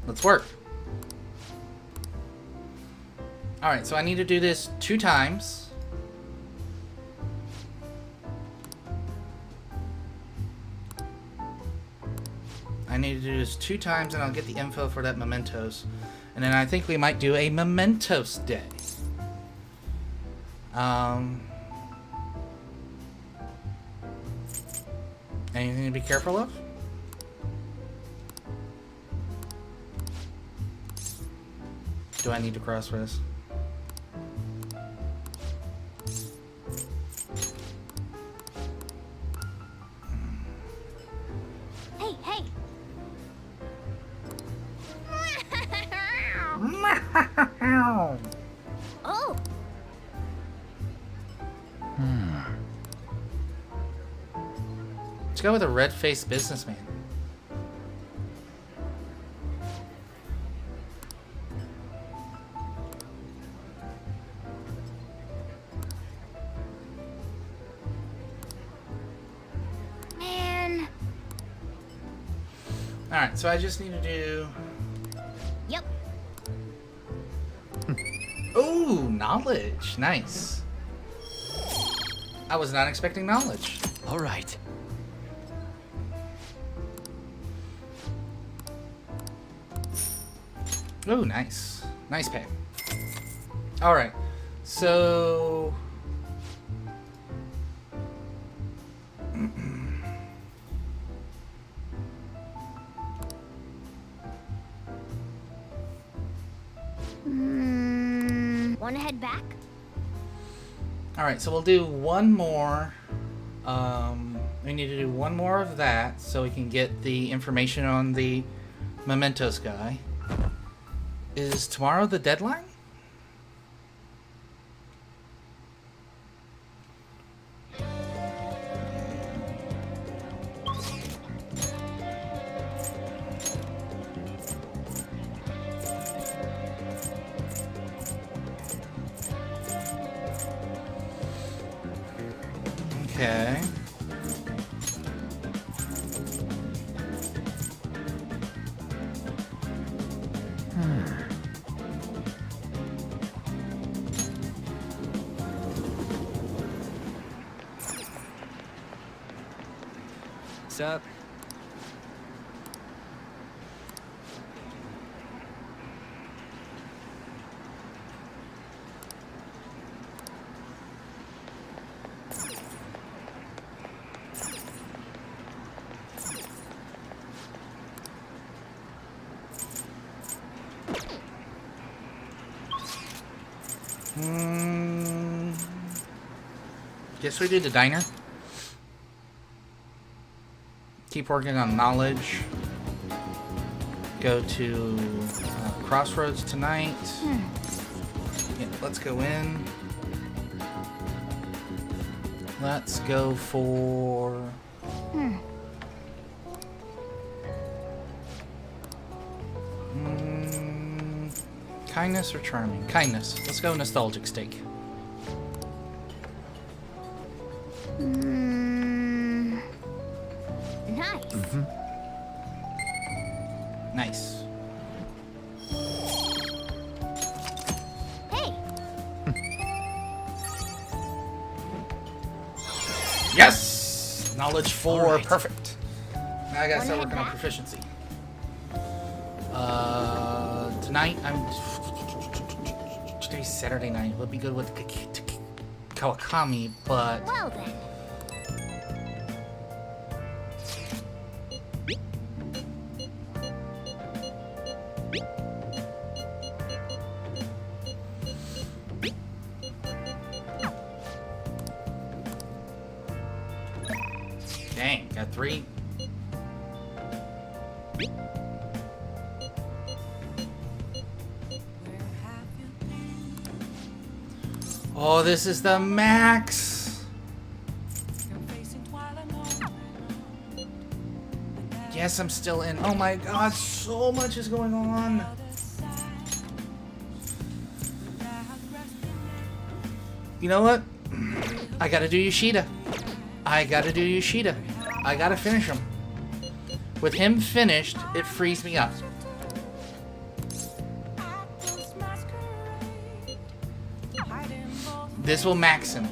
Let's work. Alright, so I need to do this 2 times. I need to do this 2 times and I'll get the info for that mementos. And then I think we might do a mementos day. Anything to be careful of? Do I need to cross this? Hey, hey! Oh! Let's go with a red-faced businessman. Man! Alright, so I just need to do... Yep. Ooh, knowledge. Nice. I was not expecting knowledge. All right. Ooh, nice. Nice pay. Alright, so... Wanna head back? Alright, so we'll do one more. We need to do one more of that so we can get the information on the mementos guy. Is tomorrow the deadline? Okay. What's up? Guess we do the diner. Keep working on knowledge. Go to Crossroads tonight. Yeah, let's go in. Let's go for... kindness or charming? Kindness. Let's go nostalgic steak. Nice. Nice. Hey! Yes! Knowledge 4, All right. perfect. Now I gotta start Wanna working on head back? proficiency. Tonight today's Saturday night. It'll be good with Kawakami, but Well then. dang, got 3. Oh, this is the max. Yes, I'm still in. Oh my god, so much is going on. You know what? I gotta do Yoshida. I gotta do Yoshida. I gotta finish him. With him finished, it frees me up. This will max him.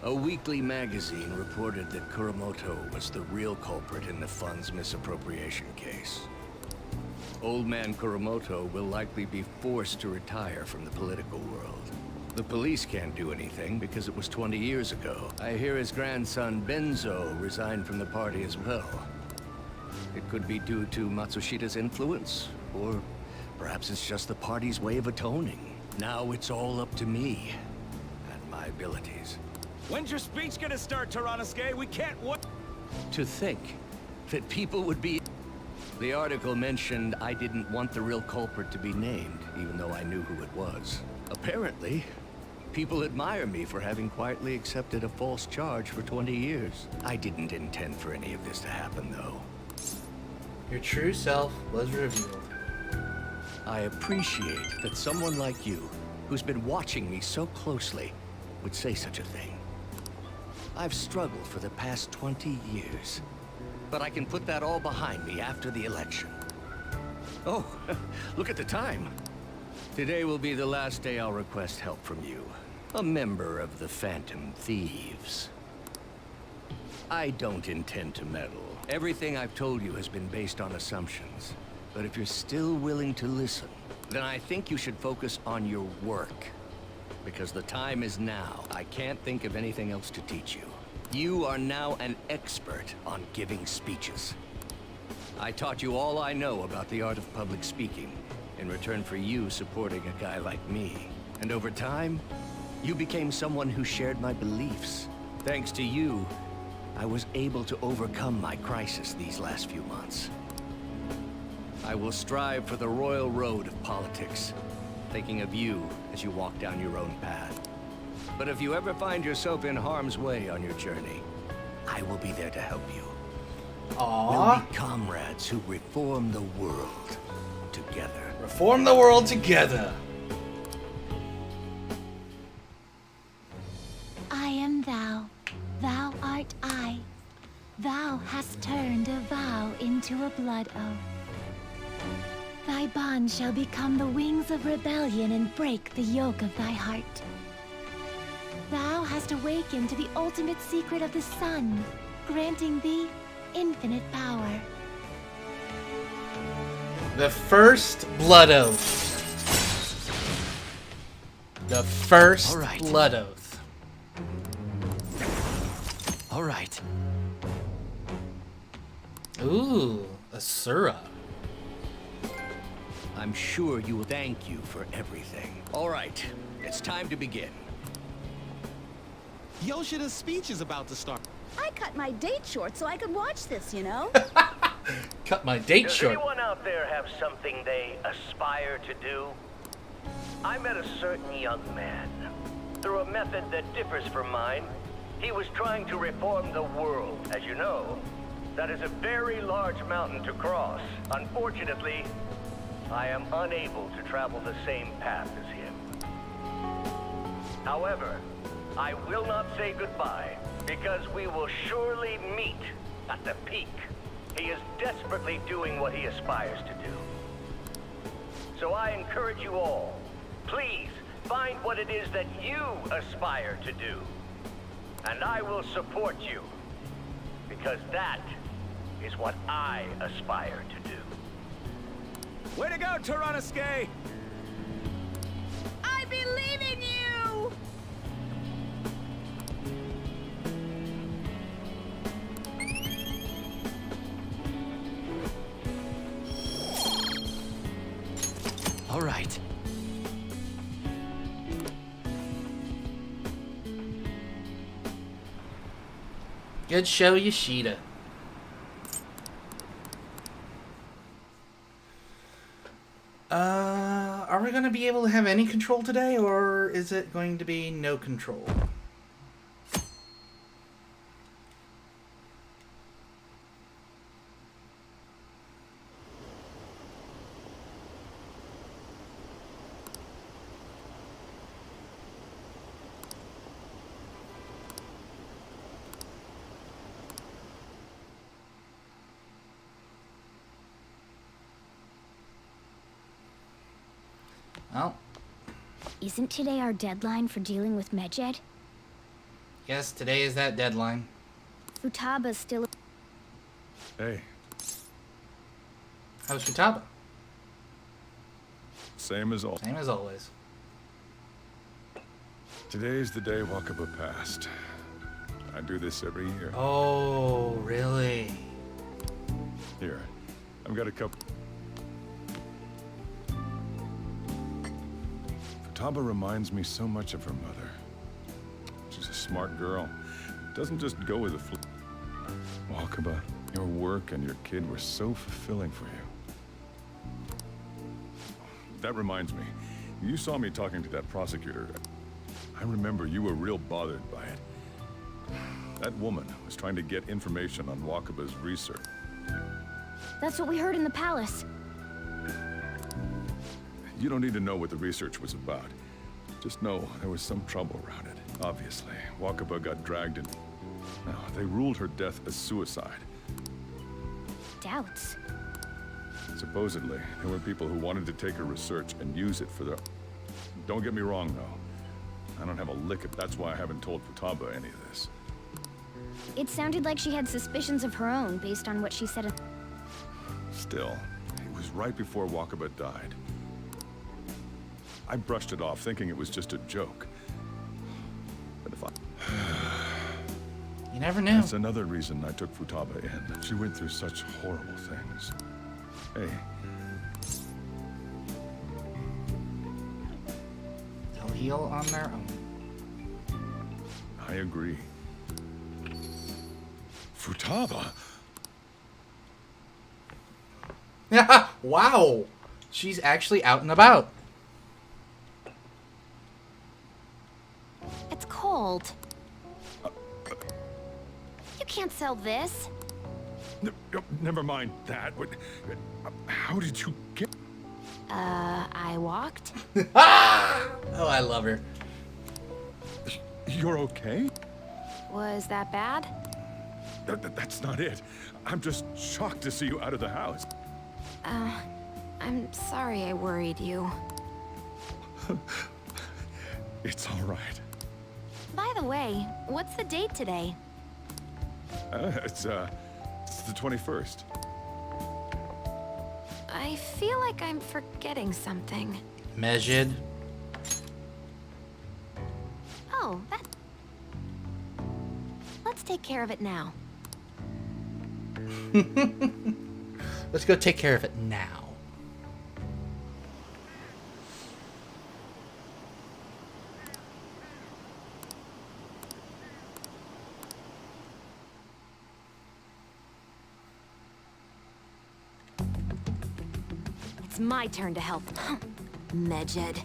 A weekly magazine reported that Kuramoto was the real culprit in the fund's misappropriation case. Old man Kuramoto will likely be forced to retire from the political world. The police can't do anything because it was 20 years ago. I hear his grandson Benzo resigned from the party as well. It could be due to Matsushida's influence, or perhaps it's just the party's way of atoning. Now it's all up to me and my abilities. When's your speech gonna start, Tyrannus-Gay? We can't wait. To think that people would be... The article mentioned I didn't want the real culprit to be named, even though I knew who it was. Apparently, people admire me for having quietly accepted a false charge for 20 years. I didn't intend for any of this to happen, though. Your true self was revealed. I appreciate that someone like you, who's been watching me so closely, would say such a thing. I've struggled for the past 20 years, but I can put that all behind me after the election. Oh, look at the time. Today will be the last day I'll request help from you, a member of the Phantom Thieves. I don't intend to meddle. Everything I've told you has been based on assumptions. But if you're still willing to listen, then I think you should focus on your work. Because the time is now. I can't think of anything else to teach you. You are now an expert on giving speeches. I taught you all I know about the art of public speaking, in return for you supporting a guy like me. And over time, you became someone who shared my beliefs. Thanks to you, I was able to overcome my crisis these last few months. I will strive for the royal road of politics, thinking of you as you walk down your own path. But if you ever find yourself in harm's way on your journey, I will be there to help you. Aww. We'll be comrades who reform the world together. Reform the world together. I am thou, thou art I. Thou hast turned a vow into a blood oath. Thy bond shall become the wings of rebellion and break the yoke of thy heart. Thou hast awakened to the ultimate secret of the sun, granting thee infinite power. The first blood oath. The first All right. blood oath. All right. Ooh, Asura. I'm sure you will thank you for everything. All right, it's time to begin. Yoshida's speech is about to start. I cut my date short so I could watch this, you know? Cut my date Does short. anyone out there have something they aspire to do? I met a certain young man. Through a method that differs from mine, he was trying to reform the world. As you know, that is a very large mountain to cross. Unfortunately, I am unable to travel the same path as him. However, I will not say goodbye, because we will surely meet at the peak. He is desperately doing what he aspires to do. So I encourage you all, please find what it is that you aspire to do. And I will support you, because that is what I aspire to do. Way to go, Tyrannus-Gay! I believe in you! All right. Good show, Yoshida. Are we going to be able to have any control today, or is it going to be no control? Well, Isn't today our deadline for dealing with Medjed? yes, today is that deadline. Futaba's still... Hey, How's Futaba? same as all. Same as always. Today's the day Wakaba passed. I do this every year. Oh, really? Here, I've got a couple. Futaba reminds me so much of her mother. She's a smart girl. Doesn't just go with the flow. Wakaba, your work and your kid were so fulfilling for you. That reminds me, you saw me talking to that prosecutor. I remember you were real bothered by it. That woman was trying to get information on Wakaba's research. That's what we heard in the palace. You don't need to know what the research was about. Just know there was some trouble around it. Obviously, Wakaba got dragged in. Now, they ruled her death as suicide. Doubts. Supposedly, there were people who wanted to take her research and use it for their... Don't get me wrong, though. I don't have a lick of... That's why I haven't told Futaba any of this. It sounded like she had suspicions of her own based on what she said. Still, it was right before Wakaba died. I brushed it off, thinking it was just a joke. But if I... You never knew. That's another reason I took Futaba in. She went through such horrible things. Hey, They'll heal on their own. I agree. Futaba? Wow! She's actually out and about. It's cold. You can't sell this. Never mind that. How did you get... I walked. Oh, I love her. You're okay? Was that bad? That's not it. I'm just shocked to see you out of the house. I'm sorry I worried you. It's all right. By the way, what's the date today? It's the 21st. I feel like I'm forgetting something. Medjed. Oh, that... Let's take care of it now. Let's go take care of it now. It's my turn to help. Medjed.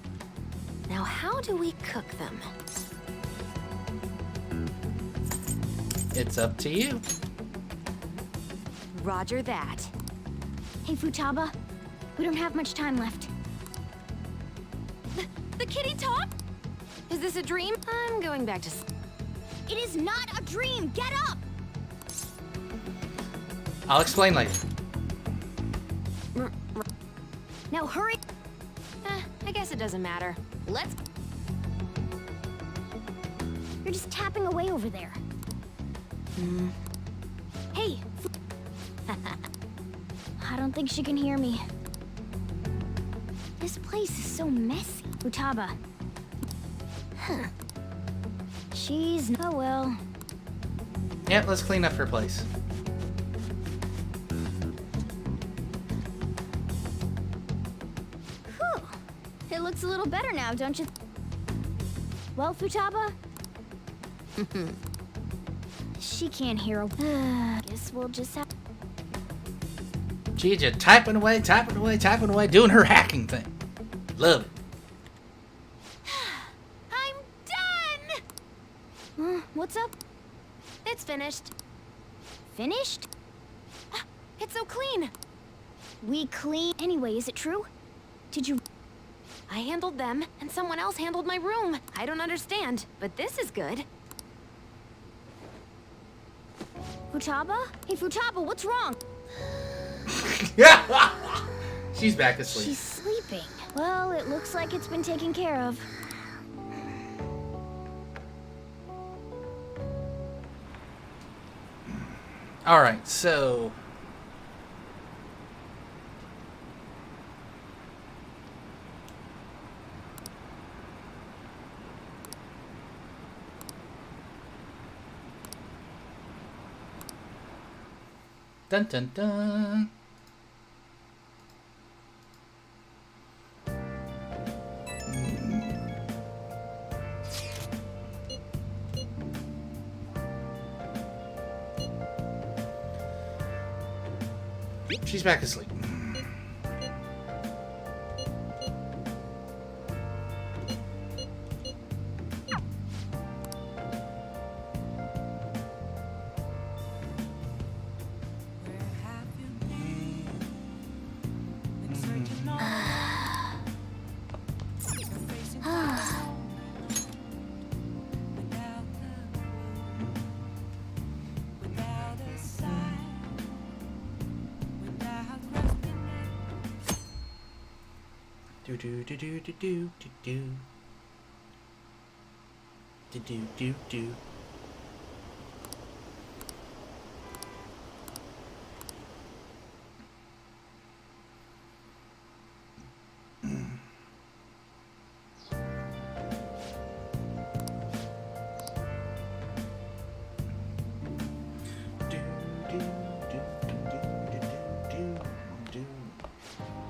Now how do we cook them? It's up to you. Roger that. Hey, Futaba. We don't have much time left. The kitty top? Is this a dream? I'm going back to... It is not a dream! Get up! I'll explain later. Now hurry! I guess it doesn't matter. Let's... You're just tapping away over there. Hey! I don't think she can hear me. This place is so messy. Futaba. Huh. She's... Oh well. Yep, let's clean up her place. Whew. It looks a little better now, don't you? Well, Futaba? She can't hear a... Guess we'll just have... She's just typing away, doing her hacking thing. Love it. I'm done! What's up? It's finished. Finished? It's so clean. We clean... Anyway, is it true? Did you... I handled them, and someone else handled my room. I don't understand, but this is good. Futaba? Hey, Futaba, what's wrong? She's back asleep. She's sleeping. Well, it looks like it's been taken care of. Alright, so... Dun dun dun. She's back asleep. Do do do do do do do do do do do.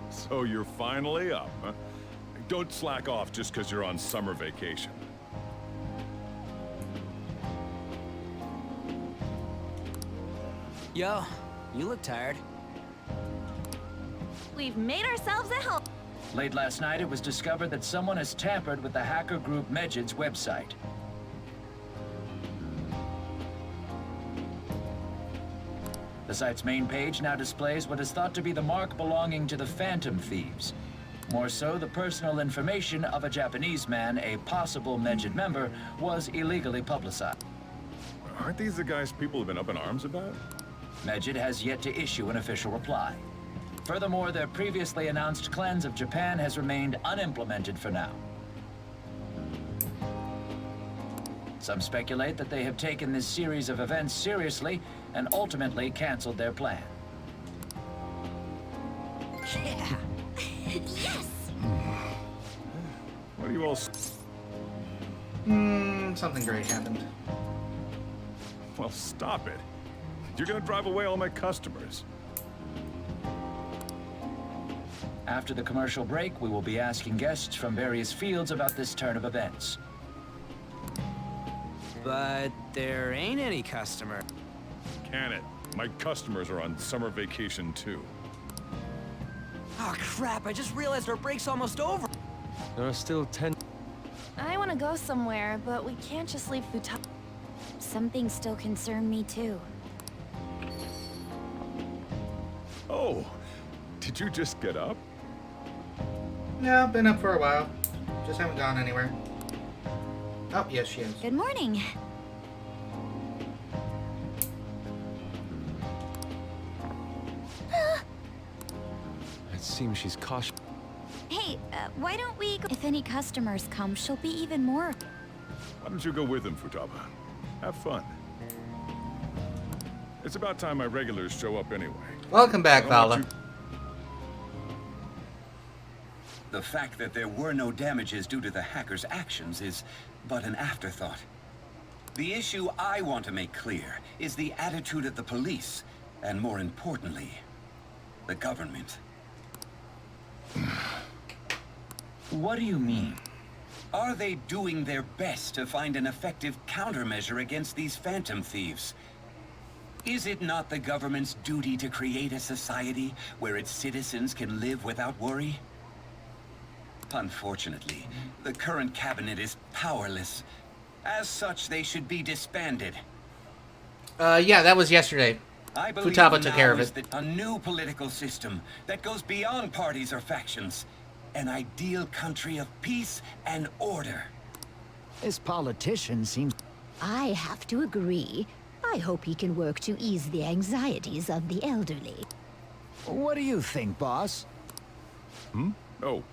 So you're finally up, huh? Don't slack off just because you're on summer vacation. Yo, you look tired. We've made ourselves at home. Late last night, it was discovered that someone has tampered with the hacker group Medjid's website. The site's main page now displays what is thought to be the mark belonging to the Phantom Thieves. More so, the personal information of a Japanese man, a possible Medjid member, was illegally publicized. Aren't these the guys people have been up in arms about? Medjid has yet to issue an official reply. Furthermore, their previously announced cleanse of Japan has remained unimplemented for now. Some speculate that they have taken this series of events seriously and ultimately canceled their plan. Yeah. Yes! What do you all... Something great happened. Well, stop it. You're gonna drive away all my customers. After the commercial break, we will be asking guests from various fields about this turn of events. But there ain't any customer. Can it? My customers are on summer vacation too. Oh crap, I just realized our break's almost over. There are still 10... I want to go somewhere, but we can't just leave Futaba. Some things still concern me too. Oh, did you just get up? No, been up for a while. Just haven't gone anywhere. Oh, yes, she is. Good morning. It seems she's cautious. Hey, why don't we go? If any customers come, she'll be even more. Why don't you go with them, Futaba? Have fun. It's about time my regulars show up anyway. Welcome back, I don't want Vala. you- The fact that there were no damages due to the hacker's actions is but an afterthought. The issue I want to make clear is the attitude of the police, and more importantly, the government. What do you mean? Are they doing their best to find an effective countermeasure against these phantom thieves? Is it not the government's duty to create a society where its citizens can live without worry? Unfortunately, the current cabinet is powerless. As such, they should be disbanded. Yeah, that was yesterday. I believe Futaba took now care of is it. A new political system that goes beyond parties or factions. An ideal country of peace and order. This politician seems... I have to agree. I hope he can work to ease the anxieties of the elderly. What do you think, boss? Oh,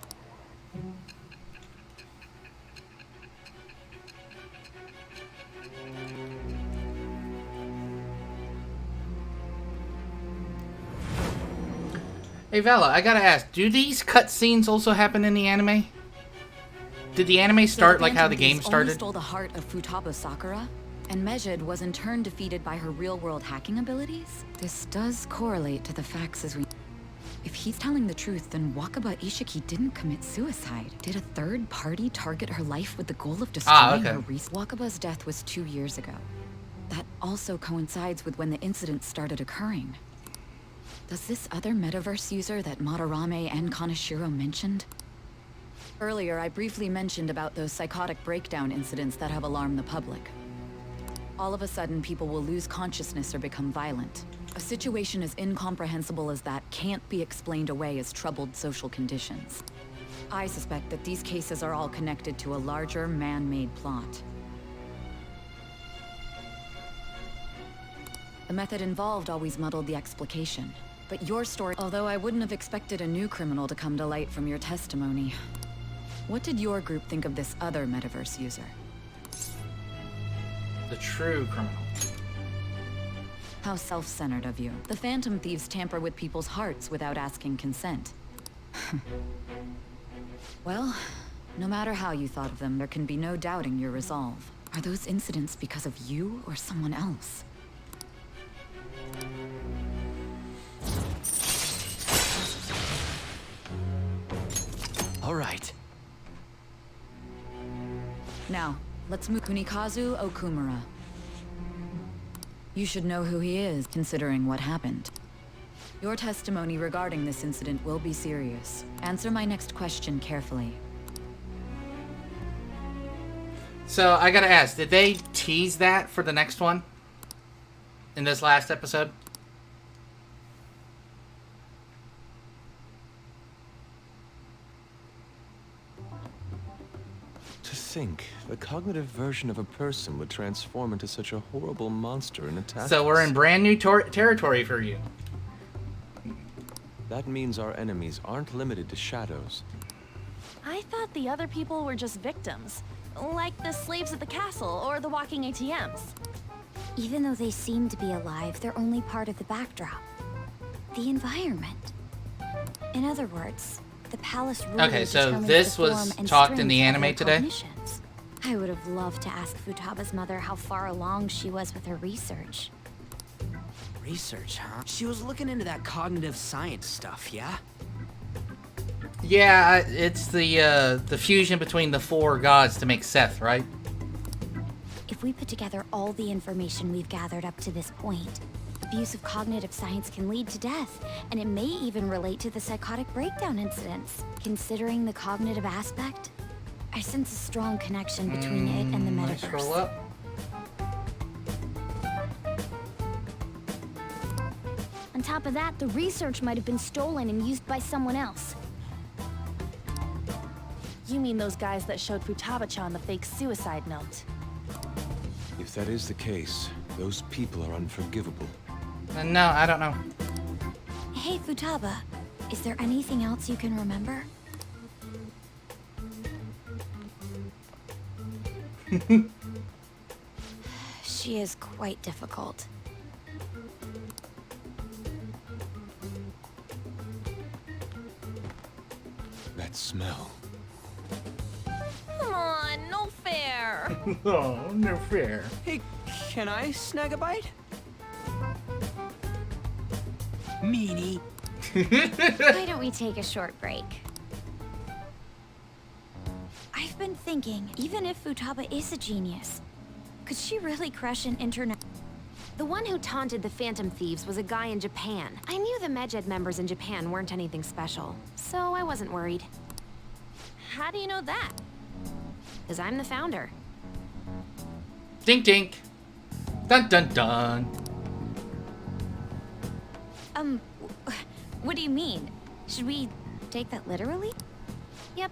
Hey Vala, I gotta ask, do these cutscenes also happen in the anime? Did the anime start like how the game started? Only stole the heart of Futaba Sakura, and Mejid was in turn defeated by her real-world hacking abilities? This does correlate to the facts as we... If he's telling the truth, then Wakaba Ishiki didn't commit suicide. Did a third party target her life with the goal of destroying her Wakaba's death was 2 years ago. That also coincides with when the incident started occurring. Does this other metaverse user that Madarame and Kaneshiro mentioned? Earlier, I briefly mentioned about those psychotic breakdown incidents that have alarmed the public. All of a sudden, people will lose consciousness or become violent. A situation as incomprehensible as that can't be explained away as troubled social conditions. I suspect that these cases are all connected to a larger man-made plot. The method involved always muddled the explication. But your story, although I wouldn't have expected a new criminal to come to light from your testimony. What did your group think of this other metaverse user? The true criminal. How self-centered of you. The Phantom Thieves tamper with people's hearts without asking consent. Well, no matter how you thought of them, there can be no doubting your resolve. Are those incidents because of you or someone else? All right. Now, let's move Kunikazu Okumura. You should know who he is, considering what happened. Your testimony regarding this incident will be serious. Answer my next question carefully. So, I gotta ask, did they tease that for the next one? In this last episode? To think, the cognitive version of a person would transform into such a horrible monster and attack So we're in brand new territory for you. That means our enemies aren't limited to shadows. I thought the other people were just victims. Like the slaves at the castle or the walking ATMs. Even though they seem to be alive, they're only part of the backdrop. The environment. In other words, the palace ruler Okay, so determines this the was form and talked in strength the of anime their today? cognitions. I would have loved to ask Futaba's mother how far along she was with her research. Research, huh? She was looking into that cognitive science stuff, yeah? Yeah, it's the fusion between the 4 gods to make Seth, right? If we put together all the information we've gathered up to this point, abuse of cognitive science can lead to death, and it may even relate to the psychotic breakdown incidents. Considering the cognitive aspect, I sense a strong connection between it and the Let's scroll metaverse. up. On top of that, the research might have been stolen and used by someone else. You mean those guys that showed Futaba-chan the fake suicide note? If that is the case, those people are unforgivable. No, I don't know. Hey, Futaba, is there anything else you can remember? She is quite difficult. That smell. Come on, no fair. Oh, no fair. Hey, can I snag a bite? Meanie. Why don't we take a short break? I've been thinking, even if Futaba is a genius, could she really crush an internet? The one who taunted the Phantom Thieves was a guy in Japan. I knew the Medjed members in Japan weren't anything special, so I wasn't worried. How do you know that? Because I'm the founder. Dink dink. Dun dun dun. What do you mean? Should we take that literally? Yep,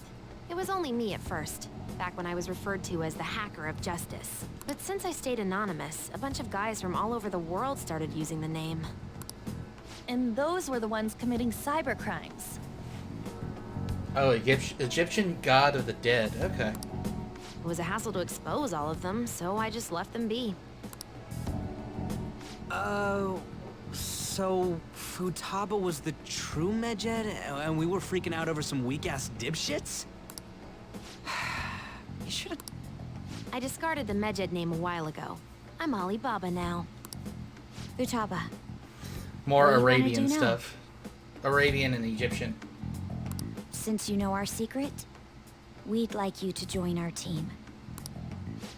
it was only me at first, back when I was referred to as the Hacker of Justice. But since I stayed anonymous, a bunch of guys from all over the world started using the name. And those were the ones committing cyber crimes. Oh, Egyptian god of the dead. Okay. It was a hassle to expose all of them, so I just left them be. So Futaba was the true Medjed, and we were freaking out over some weak-ass dipshits? You should've... I discarded the Medjed name a while ago. I'm Alibaba now. Futaba. More What do you wanna Arabian do now? stuff. Arabian and Egyptian. Since you know our secret, we'd like you to join our team.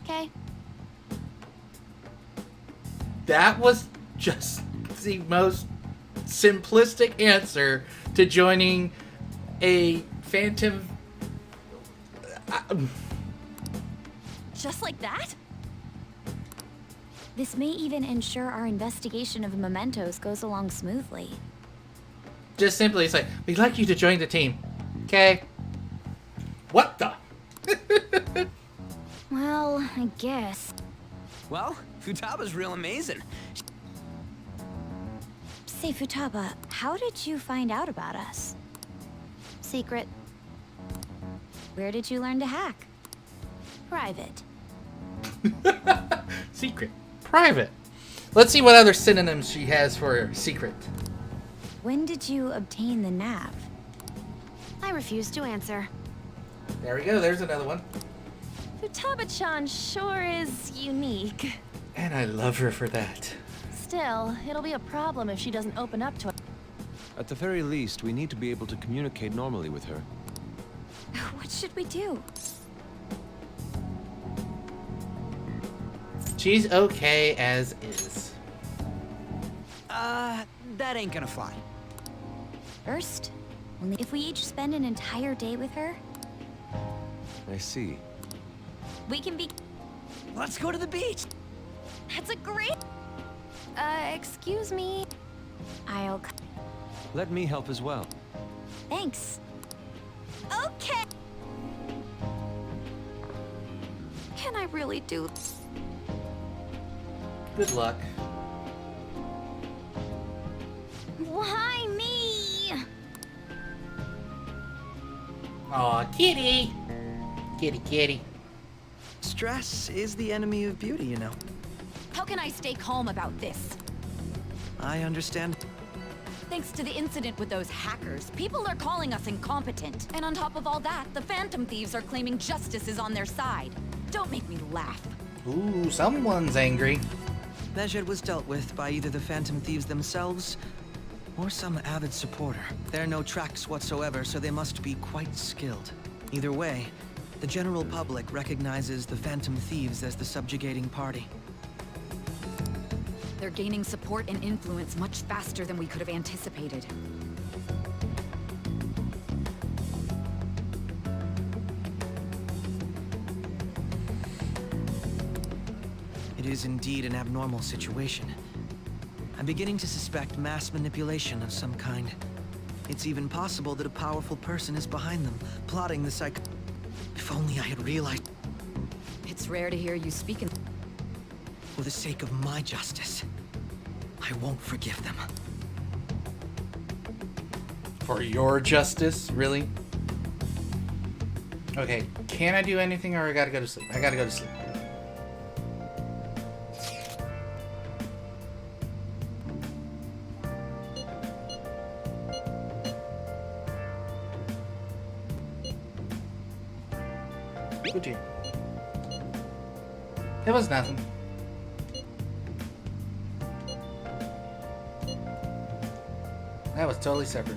Okay. That was just the most simplistic answer to joining a Phantom. Just like that? This may even ensure our investigation of mementos goes along smoothly. Just simply say, we'd like you to join the team. Okay? What the? Well, I guess. Well, Futaba's real amazing. Say, Futaba, how did you find out about us? Secret. Where did you learn to hack? Private. Secret. Private. Let's see what other synonyms she has for secret. When did you obtain the nav? I refuse to answer. There we go. There's another one. Futaba-chan sure is unique. And I love her for that. Still, it'll be a problem if she doesn't open up to it. At the very least, we need to be able to communicate normally with her. What should we do? She's okay as is. That ain't gonna fly. First, if we each spend an entire day with her, I see. we can be... Let's go to the beach! That's a great... Excuse me. I'll... Let me help as well. Thanks. Okay. Can I really do... Good luck. Why me? Aw, kitty. Kitty, kitty. Stress is the enemy of beauty, you know. How can I stay calm about this? I understand. Thanks to the incident with those hackers, people are calling us incompetent. And on top of all that, the Phantom Thieves are claiming justice is on their side. Don't make me laugh. Ooh, someone's angry. Medjed was dealt with by either the Phantom Thieves themselves or some avid supporter. There are no tracks whatsoever, so they must be quite skilled. Either way, the general public recognizes the Phantom Thieves as the subjugating party. They're gaining support and influence much faster than we could have anticipated. It is indeed an abnormal situation. I'm beginning to suspect mass manipulation of some kind. It's even possible that a powerful person is behind them, plotting the psych... If only I had realized... It's rare to hear you speak in... For the sake of my justice, I won't forgive them. For your justice? Really? Okay, can I do anything or I gotta go to sleep? I gotta go to sleep. Good dear. It was nothing. That was totally separate.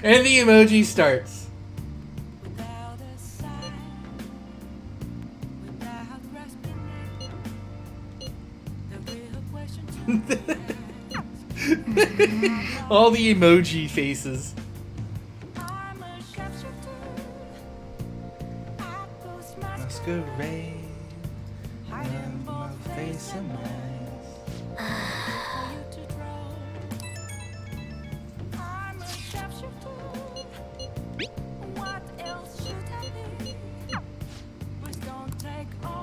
And the emoji starts. All the emoji faces. Masquerade on my face and take all